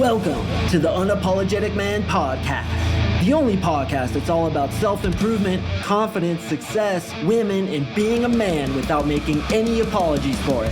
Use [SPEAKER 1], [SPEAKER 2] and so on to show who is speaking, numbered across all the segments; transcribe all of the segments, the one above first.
[SPEAKER 1] Welcome to the Unapologetic Man Podcast, the only podcast that's all about self-improvement, confidence, success, women, and being a man without making any apologies for it.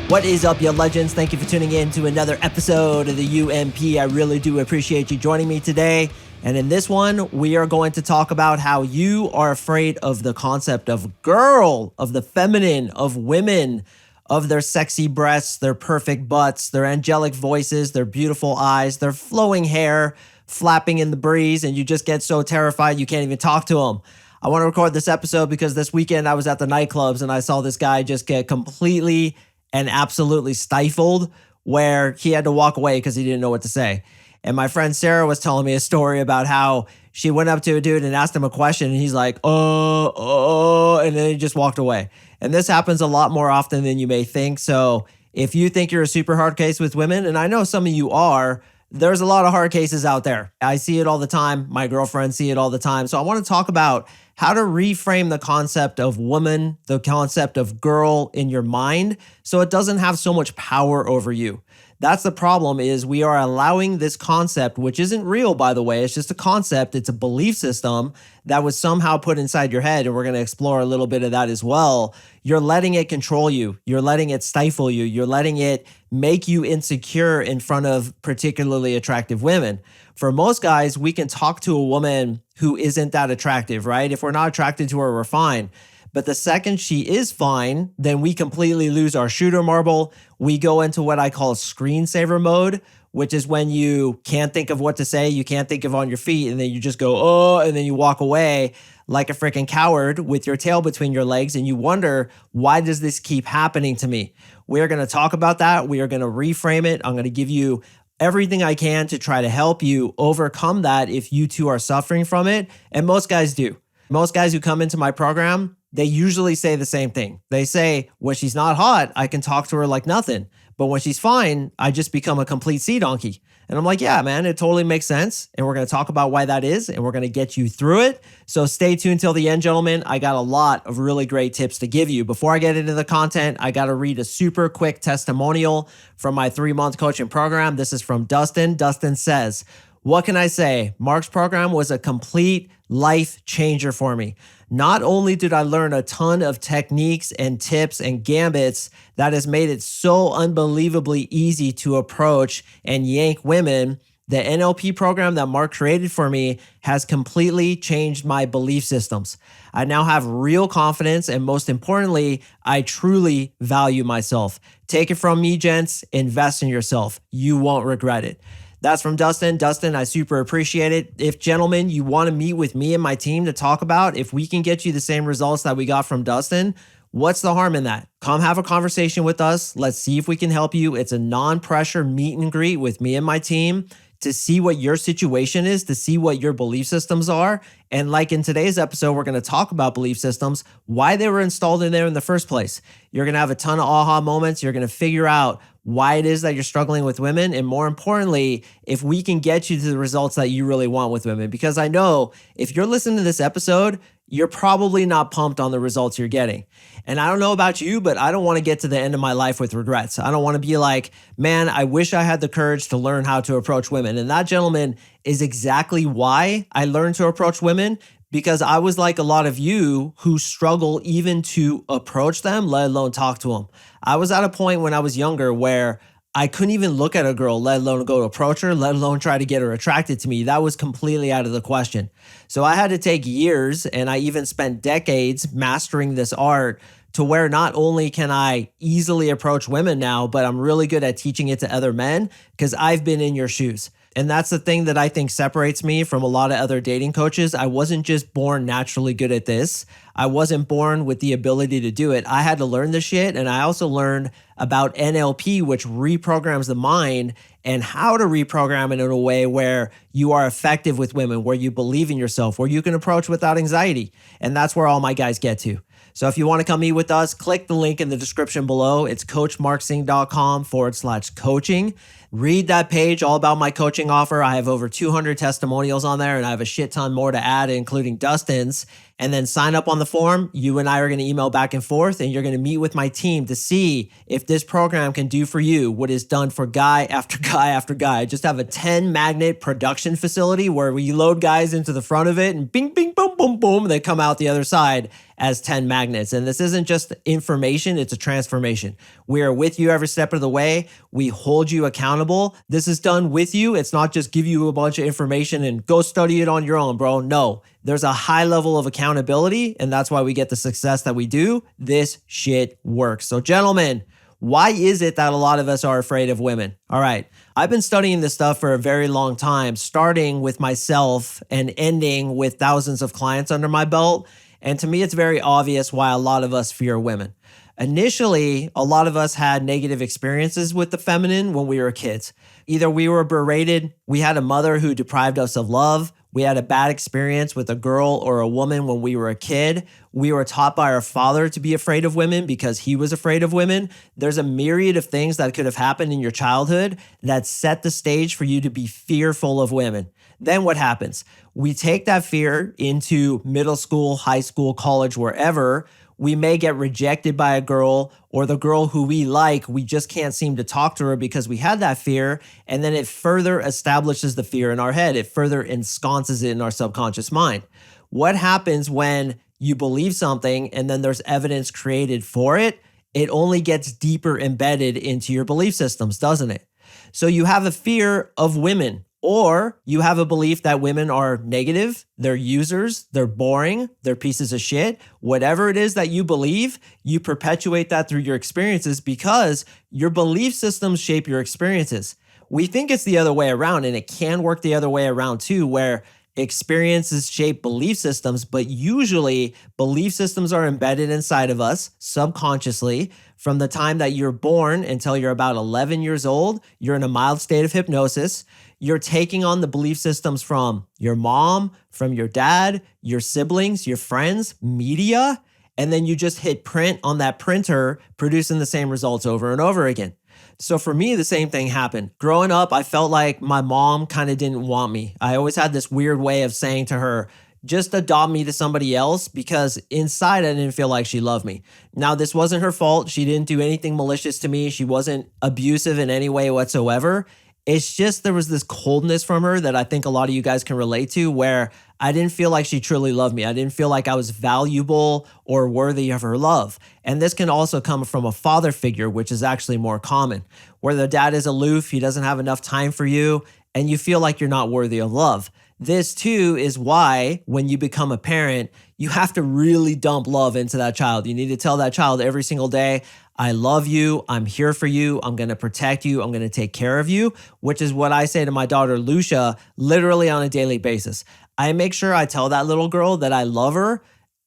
[SPEAKER 2] What is up, you legends? Thank you for tuning in to another episode of the UMP. I really do appreciate you joining me today. And in this one, we are going to talk about how you are afraid of the concept of girl, of the feminine, of women, of their sexy breasts, their perfect butts, their angelic voices, their beautiful eyes, their flowing hair flapping in the breeze, and you just get so terrified you can't even talk to them. I want to record this episode because this weekend I was at the nightclubs and I saw this guy just get completely and absolutely stifled where he had to walk away because he didn't know what to say. And my friend Sarah was telling me a story about how she went up to a dude and asked him a question and he's like, and then he just walked away. And this happens a lot more often than you may think. So if you think you're a super hard case with women, and I know some of you are, there's a lot of hard cases out there. I see it all the time. My girlfriends see it all the time. So I want to talk about how to reframe the concept of woman, the concept of girl in your mind so it doesn't have so much power over you. That's the problem, is we are allowing this concept, which isn't real, by the way. It's just a concept. It's a belief system that was somehow put inside your head. And we're going to explore a little bit of that as well. You're letting it control you. You're letting it stifle you. You're letting it make you insecure in front of particularly attractive women. For most guys, we can talk to a woman who isn't that attractive, right? If we're not attracted to her, we're fine. But the second she is fine, then we completely lose our shooter marble. We go into what I call screensaver mode, which is when you can't think of what to say, you can't think of on your feet, and then you just go, and then you walk away like a freaking coward with your tail between your legs, and you wonder, why does this keep happening to me? We are going to talk about that. We are going to reframe it. I'm going to give you everything I can to try to help you overcome that if you too are suffering from it. And most guys do. Most guys who come into my program, they usually say the same thing. They say, when she's not hot, I can talk to her like nothing. But when she's fine, I just become a complete sea donkey. And I'm like, yeah, man, it totally makes sense. And we're going to talk about why that is. And we're going to get you through it. So stay tuned till the end, gentlemen. I got a lot of really great tips to give you. Before I get into the content, I got to read a super quick testimonial from my 3-month coaching program. This is from Dustin. Dustin says, what can I say? Mark's program was a complete life changer for me. Not only did I learn a ton of techniques and tips and gambits that has made it so unbelievably easy to approach and yank women, the NLP program that Mark created for me has completely changed my belief systems. I now have real confidence, and most importantly, I truly value myself. Take it from me, gents. Invest in yourself. You won't regret it. That's from Dustin. Dustin, I super appreciate it. If, gentlemen, you want to meet with me and my team to talk about if we can get you the same results that we got from Dustin, what's the harm in that? Come have a conversation with us. Let's see if we can help you. It's a non-pressure meet and greet with me and my team to see what your situation is, to see what your belief systems are. And like in today's episode, we're going to talk about belief systems, why they were installed in there in the first place. You're going to have a ton of aha moments. You're going to figure out why it is that you're struggling with women. And more importantly, if we can get you to the results that you really want with women. Because I know if you're listening to this episode, you're probably not pumped on the results you're getting. And I don't know about you, but I don't want to get to the end of my life with regrets. I don't want to be like, man, I wish I had the courage to learn how to approach women. And that, gentleman, is exactly why I learned to approach women, because I was like a lot of you who struggle even to approach them, let alone talk to them. I was at a point when I was younger where I couldn't even look at a girl, let alone go to approach her, let alone try to get her attracted to me. That was completely out of the question. So I had to take years, and I even spent decades mastering this art to where not only can I easily approach women now, but I'm really good at teaching it to other men because I've been in your shoes. And that's the thing that I think separates me from a lot of other dating coaches. I wasn't just born naturally good at this. I wasn't born with the ability to do it. I had to learn this shit. And I also learned about NLP, which reprograms the mind, and how to reprogram it in a way where you are effective with women, where you believe in yourself, where you can approach without anxiety. And that's where all my guys get to. So if you want to come meet with us, click the link in the description below. It's coachmarksing.com/coaching. Read that page all about my coaching offer. I have over 200 testimonials on there, and I have a shit ton more to add, including Dustin's. And then sign up on the form. You and I are going to email back and forth, and you're going to meet with my team to see if this program can do for you what is done for guy after guy after guy. I just have a 10 magnet production facility where we load guys into the front of it and bing, bing, boom, boom, boom. They come out the other side as 10 magnets. And this isn't just information, it's a transformation. We are with you every step of the way. We hold you accountable. This is done with you. It's not just give you a bunch of information and go study it on your own, bro. No, there's a high level of accountability, and that's why we get the success that we do. This shit works. So gentlemen, why is it that a lot of us are afraid of women? All right. I've been studying this stuff for a very long time, starting with myself and ending with thousands of clients under my belt. And to me, it's very obvious why a lot of us fear women. Initially, a lot of us had negative experiences with the feminine when we were kids. Either we were berated, we had a mother who deprived us of love, we had a bad experience with a girl or a woman when we were a kid. We were taught by our father to be afraid of women because he was afraid of women. There's a myriad of things that could have happened in your childhood that set the stage for you to be fearful of women. Then what happens? We take that fear into middle school, high school, college, wherever. We may get rejected by a girl, or the girl who we like, we just can't seem to talk to her because we had that fear. And then it further establishes the fear in our head. It further ensconces it in our subconscious mind. What happens when you believe something and then there's evidence created for it? It only gets deeper embedded into your belief systems, doesn't it? So you have a fear of women. Or you have a belief that women are negative, they're users, they're boring, they're pieces of shit. Whatever it is that you believe, you perpetuate that through your experiences because your belief systems shape your experiences. We think it's the other way around, and it can work the other way around too, where experiences shape belief systems, but usually belief systems are embedded inside of us subconsciously. From the time that you're born until you're about 11 years old, you're in a mild state of hypnosis. You're taking on the belief systems from your mom, from your dad, your siblings, your friends, media, and then you just hit print on that printer, producing the same results over and over again. So for me, the same thing happened. Growing up, I felt like my mom kind of didn't want me. I always had this weird way of saying to her, just adopt me to somebody else, because inside I didn't feel like she loved me. Now, this wasn't her fault. She didn't do anything malicious to me. She wasn't abusive in any way whatsoever. It's just there was this coldness from her that I think a lot of you guys can relate to, where I didn't feel like she truly loved me. I didn't feel like I was valuable or worthy of her love. And this can also come from a father figure, which is actually more common, where the dad is aloof, he doesn't have enough time for you, and you feel like you're not worthy of love. This too is why when you become a parent, you have to really dump love into that child. You need to tell that child every single day, I love you, I'm here for you, I'm gonna protect you, I'm gonna take care of you, which is what I say to my daughter, Lucia, literally on a daily basis. I make sure I tell that little girl that I love her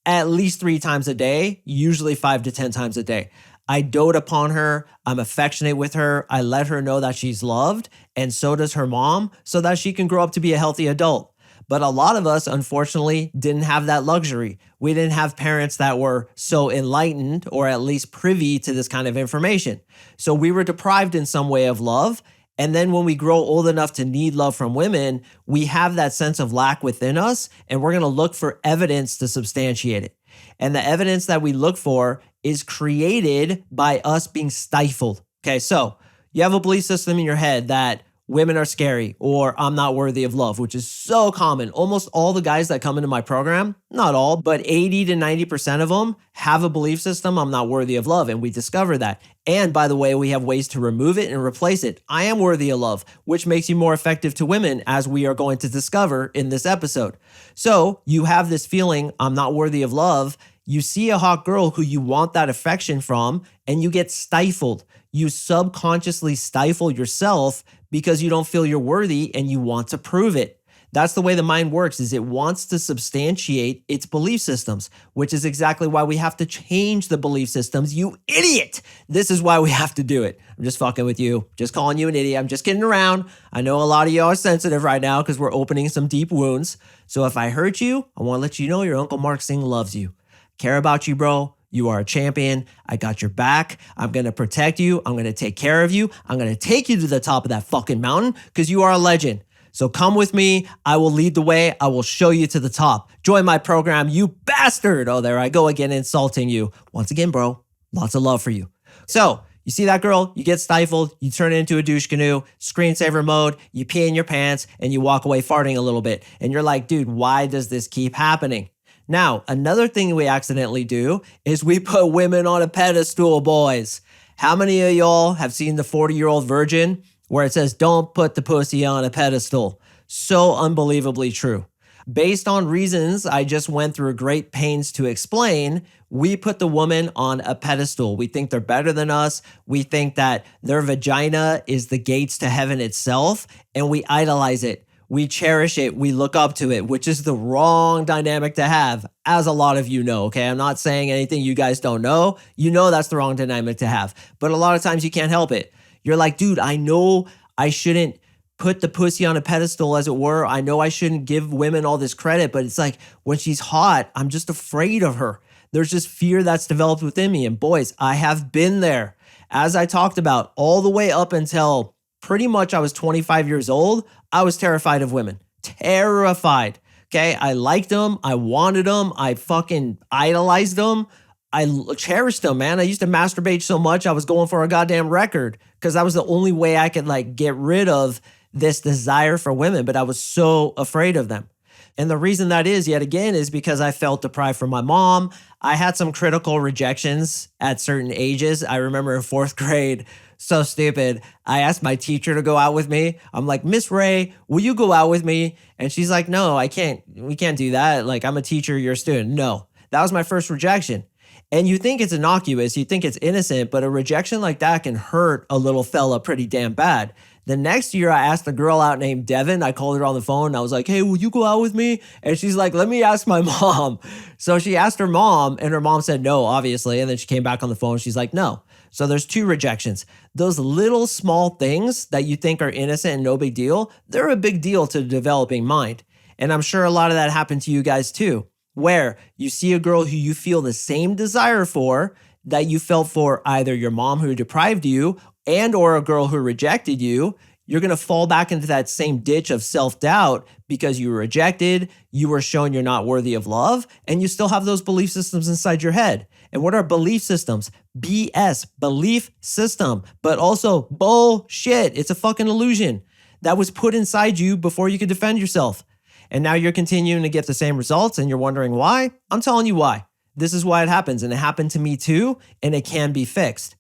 [SPEAKER 2] at least 3 times a day, usually 5 to 10 times a day. I dote upon her, I'm affectionate with her, I let her know that she's loved, and so does her mom, so that she can grow up to be a healthy adult. But a lot of us, unfortunately, didn't have that luxury. We didn't have parents that were so enlightened or at least privy to this kind of information. So we were deprived in some way of love. And then when we grow old enough to need love from women, we have that sense of lack within us, and we're going to look for evidence to substantiate it. And the evidence that we look for is created by us being stifled. Okay, so you have a belief system in your head that women are scary, or I'm not worthy of love, which is so common. Almost all the guys that come into my program, not all, but 80 to 90% of them have a belief system, I'm not worthy of love, and we discover that. And by the way, we have ways to remove it and replace it. I am worthy of love, which makes you more effective to women, as we are going to discover in this episode. So you have this feeling, I'm not worthy of love. You see a hot girl who you want that affection from, and you get stifled. You subconsciously stifle yourself because you don't feel you're worthy and you want to prove it. That's the way the mind works, is it wants to substantiate its belief systems, which is exactly why we have to change the belief systems, you idiot. This is why we have to do it. I'm just fucking with you, just calling you an idiot. I'm just kidding around. I know a lot of you are sensitive right now because we're opening some deep wounds. So if I hurt you, I want to let you know your Uncle Mark Singh loves you. Care about you, bro. You are a champion. I got your back. I'm going to protect you. I'm going to take care of you. I'm going to take you to the top of that fucking mountain because you are a legend. So come with me. I will lead the way. I will show you to the top. Join my program, you bastard. Oh, there I go again, insulting you. Once again, bro, lots of love for you. So you see that girl, you get stifled, you turn it into a douche canoe, screensaver mode, you pee in your pants, and you walk away farting a little bit. And you're like, dude, why does this keep happening? Now, another thing we accidentally do is we put women on a pedestal, boys. How many of y'all have seen the 40-year-old virgin where it says, don't put the pussy on a pedestal? So unbelievably true. Based on reasons I just went through great pains to explain, we put the woman on a pedestal. We think they're better than us. We think that their vagina is the gates to heaven itself, and we idolize it. We cherish it. We look up to it, which is the wrong dynamic to have, as a lot of you know, okay? I'm not saying anything you guys don't know. You know that's the wrong dynamic to have. But a lot of times you can't help it. You're like, dude, I know I shouldn't put the pussy on a pedestal, as it were. I know I shouldn't give women all this credit, but it's like when she's hot, I'm just afraid of her. There's just fear that's developed within me. And boys, I have been there. As I talked about, all the way up until pretty much I was 25 years old, I was terrified of women. Terrified. Okay. I liked them. I wanted them. I fucking idolized them. I cherished them, man. I used to masturbate so much I was going for a goddamn record because that was the only way I could like get rid of this desire for women, but I was so afraid of them. And the reason that is, yet again, is because I felt deprived from my mom. I had some critical rejections at certain ages. I remember in fourth grade, so stupid. I asked my teacher to go out with me. I'm like, Miss Ray, will you go out with me? And she's like, no, I can't. We can't do that. Like, I'm a teacher, you're a student. No, that was my first rejection. And you think it's innocuous, you think it's innocent, but a rejection like that can hurt a little fella pretty damn bad. The next year, I asked a girl out named Devin. I called her on the phone. And I was like, hey, will you go out with me? And she's like, let me ask my mom. So she asked her mom, and her mom said no, obviously. And then she came back on the phone. She's like, no. So there's two rejections. Those little small things that you think are innocent and no big deal, they're a big deal to the developing mind. And I'm sure a lot of that happened to you guys too, where you see a girl who you feel the same desire for that you felt for either your mom who deprived you and or a girl who rejected you. You're going to fall back into that same ditch of self-doubt because you were rejected, you were shown you're not worthy of love, and you still have those belief systems inside your head. And what are belief systems? BS, belief system, but also bullshit. It's a fucking illusion that was put inside you before you could defend yourself. And now you're continuing to get the same results and you're wondering why? I'm telling you why. This is why it happens, and it happened to me too, and it can be fixed.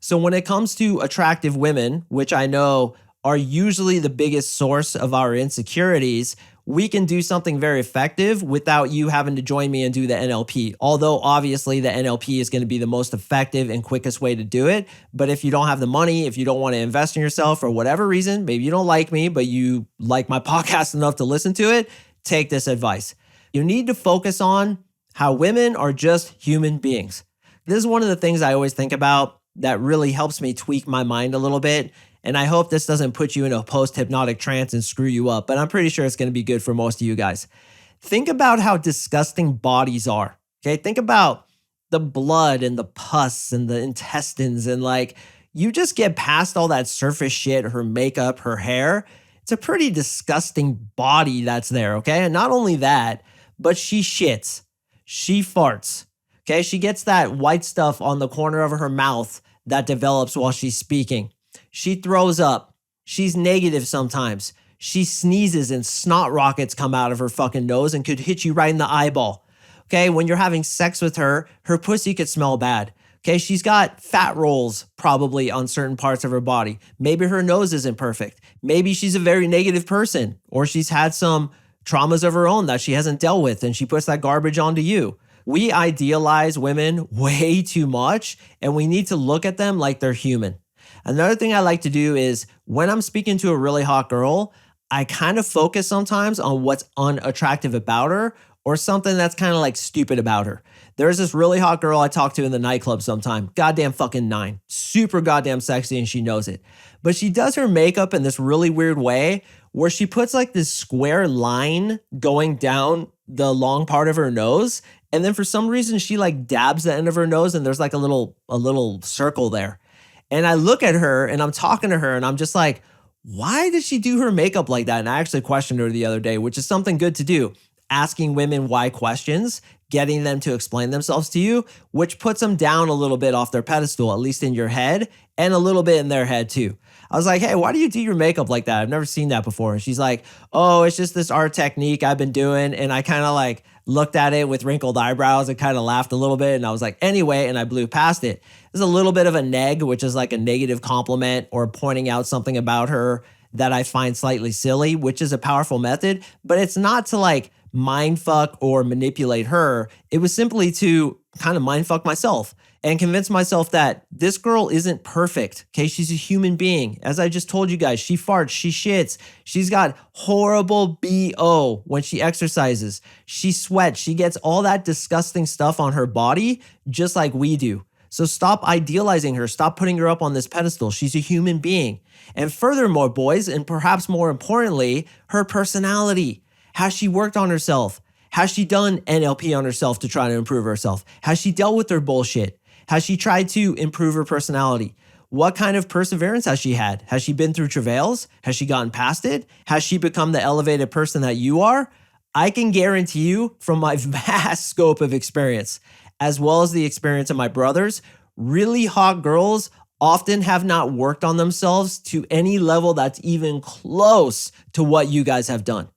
[SPEAKER 2] So when it comes to attractive women, which I know are usually the biggest source of our insecurities, we can do something very effective without you having to join me and do the NLP. Although obviously the NLP is going to be the most effective and quickest way to do it. But if you don't have the money, if you don't want to invest in yourself for whatever reason, maybe you don't like me, but you like my podcast enough to listen to it, take this advice. You need to focus on how women are just human beings. This is one of the things I always think about that really helps me tweak my mind a little bit. And I hope this doesn't put you in a post-hypnotic trance and screw you up, but I'm pretty sure it's going to be good for most of you guys. Think about how disgusting bodies are, okay? Think about the blood and the pus and the intestines and like, you just get past all that surface shit, her makeup, her hair. It's a pretty disgusting body that's there, okay? And not only that, but she shits, she farts, okay? She gets that white stuff on the corner of her mouth that develops while she's speaking. She throws up. She's negative sometimes. She sneezes and snot rockets come out of her fucking nose and could hit you right in the eyeball. Okay, when you're having sex with her, her pussy could smell bad. Okay, she's got fat rolls probably on certain parts of her body. Maybe her nose isn't perfect. Maybe she's a very negative person, or she's had some traumas of her own that she hasn't dealt with and she puts that garbage onto you. We idealize women way too much, and we need to look at them like they're human. Another thing I like to do is when I'm speaking to a really hot girl, I kind of focus sometimes on what's unattractive about her or something that's kind of like stupid about her. There's this really hot girl I talk to in the nightclub sometime, goddamn fucking 9, super goddamn sexy, and she knows it. But she does her makeup in this really weird way where she puts like this square line going down the long part of her nose, And then for some reason, she like dabs the end of her nose and there's like a little circle there. And I look at her and I'm talking to her and I'm just like, why did she do her makeup like that? And I actually questioned her the other day, which is something good to do. Asking women why questions, getting them to explain themselves to you, which puts them down a little bit off their pedestal, at least in your head and a little bit in their head too. I was like, hey, why do you do your makeup like that? I've never seen that before. And she's like, oh, it's just this art technique I've been doing. And I kind of like looked at it with wrinkled eyebrows and kind of laughed a little bit. And I was like, anyway, and I blew past it. There's a little bit of a neg, which is like a negative compliment or pointing out something about her that I find slightly silly, which is a powerful method, but it's not to like mind fuck or manipulate her. It was simply to kind of mind fuck myself and convince myself that this girl isn't perfect. Okay, she's a human being. As I just told you guys, she farts, she shits. She's got horrible BO when she exercises. She sweats, she gets all that disgusting stuff on her body just like we do. So stop idealizing her. Stop putting her up on this pedestal. She's a human being. And furthermore, boys, and perhaps more importantly, her personality. Has she worked on herself? Has she done NLP on herself to try to improve herself? Has she dealt with her bullshit? Has she tried to improve her personality? What kind of perseverance has she had? Has she been through travails? Has she gotten past it? Has she become the elevated person that you are? I can guarantee you from my vast scope of experience, as well as the experience of my brothers, really hot girls often have not worked on themselves to any level that's even close to what you guys have done.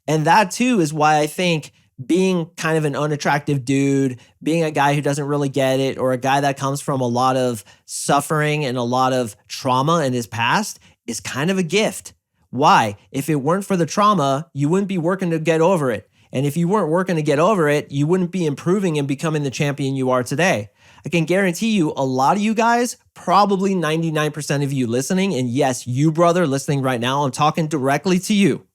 [SPEAKER 2] And that too is why I think being kind of an unattractive dude, being a guy who doesn't really get it, or a guy that comes from a lot of suffering and a lot of trauma in his past is kind of a gift. Why? If it weren't for the trauma, you wouldn't be working to get over it. And if you weren't working to get over it, you wouldn't be improving and becoming the champion you are today. I can guarantee you, a lot of you guys, probably 99% of you listening, and yes, you brother listening right now, I'm talking directly to you.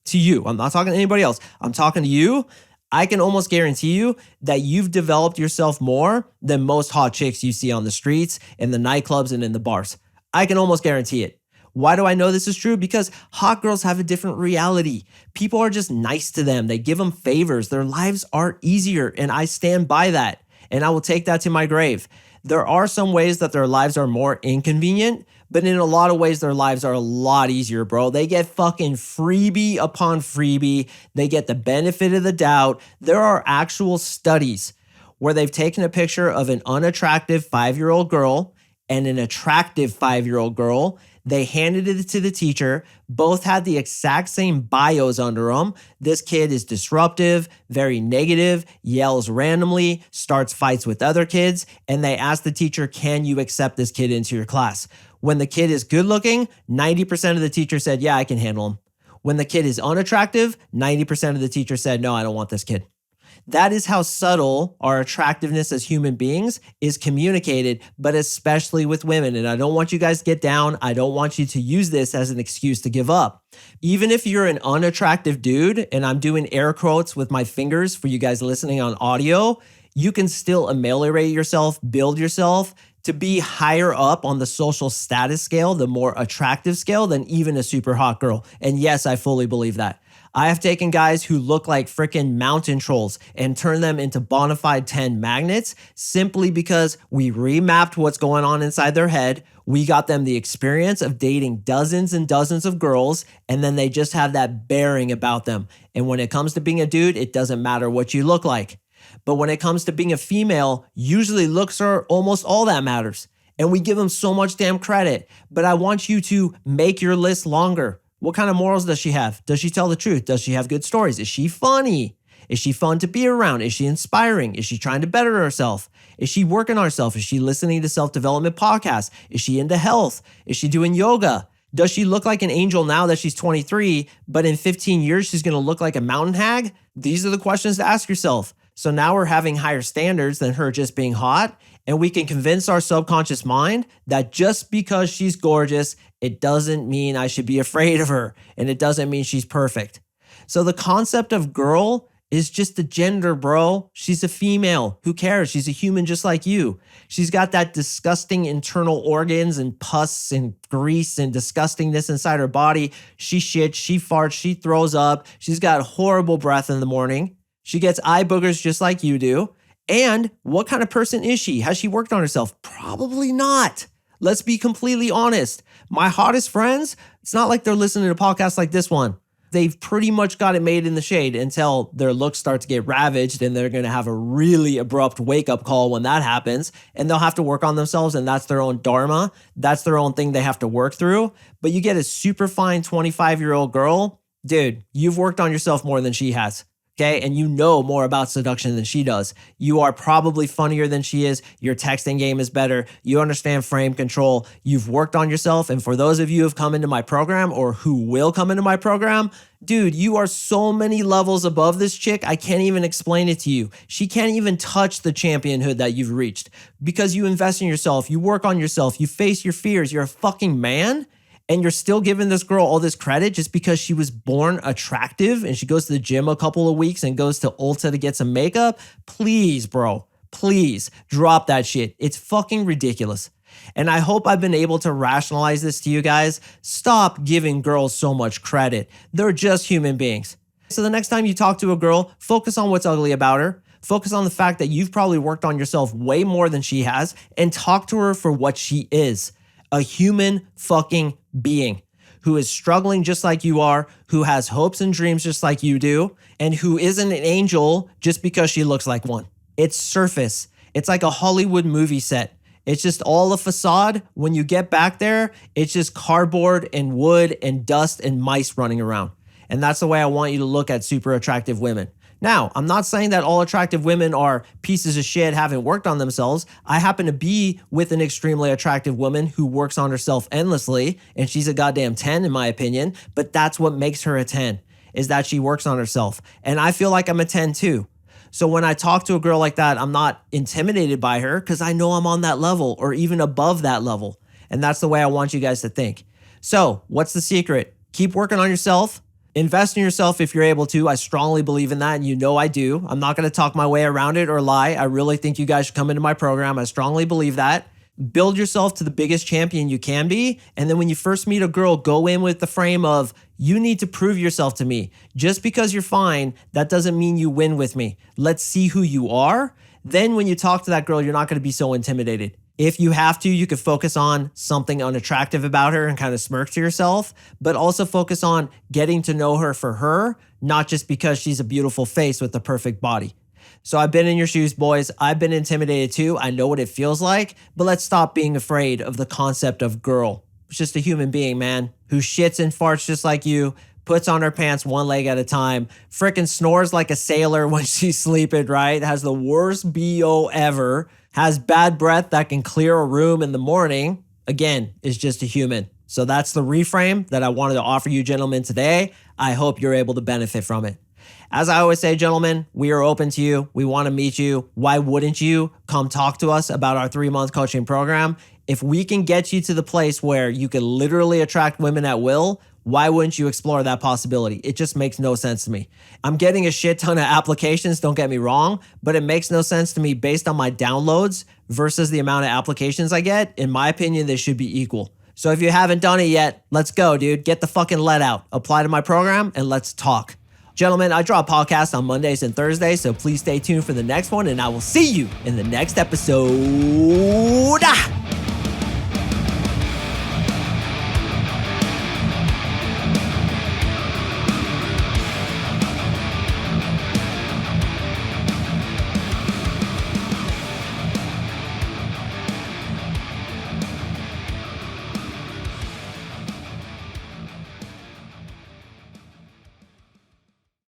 [SPEAKER 2] I'm not talking to anybody else. I'm talking to you. I can almost guarantee you that you've developed yourself more than most hot chicks you see on the streets, in the nightclubs, and in the bars. I can almost guarantee it. Why do I know this is true? Because hot girls have a different reality. People are just nice to them. They give them favors. Their lives are easier, and I stand by that. And I will take that to my grave. There are some ways that their lives are more inconvenient, but in a lot of ways, their lives are a lot easier, bro. They get fucking freebie upon freebie. They get the benefit of the doubt. There are actual studies where they've taken a picture of an unattractive 5-year-old girl and an attractive 5-year-old girl. They handed it to the teacher. Both had the exact same bios under them. This kid is disruptive, very negative, yells randomly, starts fights with other kids, and they asked the teacher, can you accept this kid into your class? When the kid is good looking, 90% of the teacher said, yeah, I can handle him. When the kid is unattractive, 90% of the teacher said, no, I don't want this kid. That is how subtle our attractiveness as human beings is communicated, but especially with women. And I don't want you guys to get down. I don't want you to use this as an excuse to give up. Even if you're an unattractive dude, and I'm doing air quotes with my fingers for you guys listening on audio, you can still ameliorate yourself, build yourself to be higher up on the social status scale, the more attractive scale than even a super hot girl. And yes, I fully believe that. I have taken guys who look like freaking mountain trolls and turned them into bona fide 10 magnets simply because we remapped what's going on inside their head. We got them the experience of dating dozens and dozens of girls, and then they just have that bearing about them. And when it comes to being a dude, it doesn't matter what you look like. But when it comes to being a female, usually looks are almost all that matters. And we give them so much damn credit. But I want you to make your list longer. What kind of morals does she have? Does she tell the truth? Does she have good stories? Is she funny? Is she fun to be around? Is she inspiring? Is she trying to better herself? Is she working on herself? Is she listening to self-development podcasts? Is she into health? Is she doing yoga? Does she look like an angel now that she's 23, but in 15 years, she's going to look like a mountain hag? These are the questions to ask yourself. So now we're having higher standards than her just being hot, and we can convince our subconscious mind that just because she's gorgeous, it doesn't mean I should be afraid of her, and it doesn't mean she's perfect. So the concept of girl is just a gender, bro. She's a female. Who cares? She's a human just like you. She's got that disgusting internal organs and pus and grease and disgustingness inside her body. She shits, she farts, she throws up. She's got horrible breath in the morning. She gets eye boogers just like you do. And what kind of person is she? Has she worked on herself? Probably not. Let's be completely honest. My hottest friends, it's not like they're listening to podcasts like this one. They've pretty much got it made in the shade until their looks start to get ravaged, and they're going to have a really abrupt wake-up call when that happens, and they'll have to work on themselves, and that's their own dharma. That's their own thing they have to work through. But you get a super fine 25-year-old girl, dude, you've worked on yourself more than she has. Okay. And you know more about seduction than she does. You are probably funnier than she is. Your texting game is better. You understand frame control. You've worked on yourself. And for those of you who have come into my program or who will come into my program, dude, you are so many levels above this chick. I can't even explain it to you. She can't even touch the championhood that you've reached because you invest in yourself. You work on yourself. You face your fears. You're a fucking man. And you're still giving this girl all this credit just because she was born attractive and she goes to the gym a couple of weeks and goes to Ulta to get some makeup? Please, bro, please drop that shit. It's fucking ridiculous. And I hope I've been able to rationalize this to you guys. Stop giving girls so much credit. They're just human beings. So the next time you talk to a girl, focus on what's ugly about her. Focus on the fact that you've probably worked on yourself way more than she has, and talk to her for what she is. A human fucking being who is struggling just like you are, who has hopes and dreams just like you do, and who isn't an angel just because she looks like one. It's surface. It's like a Hollywood movie set. It's just all a facade. When you get back there, it's just cardboard and wood and dust and mice running around. And that's the way I want you to look at super attractive women. Now, I'm not saying that all attractive women are pieces of shit, haven't worked on themselves. I happen to be with an extremely attractive woman who works on herself endlessly, and she's a goddamn 10 in my opinion, but that's what makes her a 10, is that she works on herself. And I feel like I'm a 10 too. So when I talk to a girl like that, I'm not intimidated by her because I know I'm on that level or even above that level. And that's the way I want you guys to think. So what's the secret? Keep working on yourself. Invest in yourself if you're able to. I strongly believe in that, and you know I do. I'm not going to talk my way around it or lie. I really think you guys should come into my program. I strongly believe that. Build yourself to the biggest champion you can be, and then when you first meet a girl, go in with the frame of, you need to prove yourself to me. Just because you're fine, that doesn't mean you win with me. Let's see who you are. Then when you talk to that girl, you're not going to be so intimidated. If you have to, you could focus on something unattractive about her and kind of smirk to yourself, but also focus on getting to know her for her, not just because she's a beautiful face with a perfect body. So I've been in your shoes, boys. I've been intimidated too. I know what it feels like, but let's stop being afraid of the concept of girl. It's just a human being, man, who shits and farts just like you, puts on her pants one leg at a time, frickin' snores like a sailor when she's sleeping, right? Has the worst BO ever, has bad breath that can clear a room in the morning. Again, is just a human. So that's the reframe that I wanted to offer you gentlemen today. I hope you're able to benefit from it. As I always say, gentlemen, we are open to you. We want to meet you. Why wouldn't you come talk to us about our 3-month coaching program? If we can get you to the place where you can literally attract women at will, why wouldn't you explore that possibility? It just makes no sense to me. I'm getting a shit ton of applications, don't get me wrong, but it makes no sense to me based on my downloads versus the amount of applications I get. In my opinion, they should be equal. So if you haven't done it yet, let's go, dude. Get the fucking lead out. Apply to my program and let's talk. Gentlemen, I drop podcasts on Mondays and Thursdays, so please stay tuned for the next one, and I will see you in the next episode.